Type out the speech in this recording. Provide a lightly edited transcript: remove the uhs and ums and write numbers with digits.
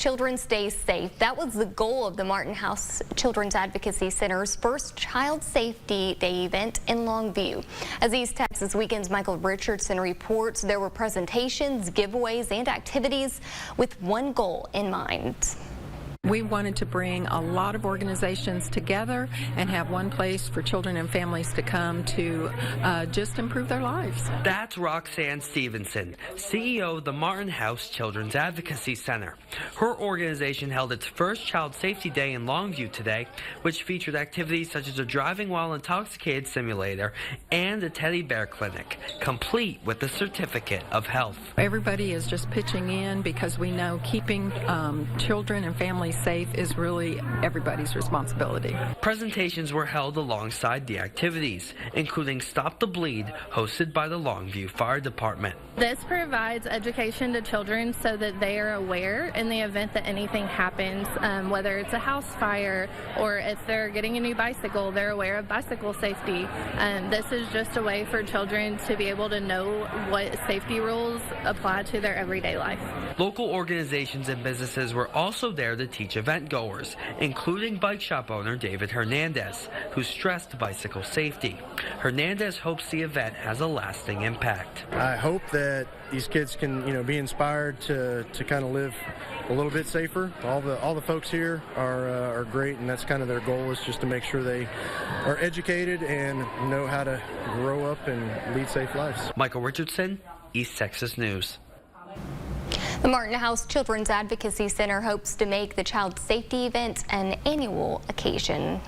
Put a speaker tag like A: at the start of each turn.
A: Children stay safe. That was the goal of the Martin House Children's Advocacy Center's first Child Safety Day event in Longview. As East Texas Weekend's Michael Richardson reports, there were presentations, giveaways, and activities with one goal in mind.
B: We wanted to bring a lot of organizations together and have one place for children and families to come to just improve their lives.
C: That's Roxanne Stevenson, CEO of the Martin House Children's Advocacy Center. Her organization held its first Child Safety Day in Longview today, which featured activities such as a driving while intoxicated simulator and a teddy bear clinic, complete with a certificate of health.
B: Everybody is just pitching in because we know keeping children and families safe is really everybody's responsibility.
C: Presentations were held alongside the activities, including Stop the Bleed, hosted by the Longview Fire Department.
D: This provides education to children so that they are aware in the event that anything happens, whether it's a house fire or if they're getting a new bicycle, they're aware of bicycle safety. This is just a way for children to be able to know what safety rules apply to their everyday life.
C: Local organizations and businesses were also there to teach event goers, including bike shop owner David Hernandez, who stressed bicycle safety. Hernandez hopes the event has a lasting impact.
E: I hope that these kids can, be inspired to kind of live a little bit safer. All the folks here are great, and that's kind of their goal, is just to make sure they are educated and know how to grow up and lead safe lives.
C: Michael Richardson, East Texas News.
A: The Martin House Children's Advocacy Center hopes to make the Child Safety event an annual occasion.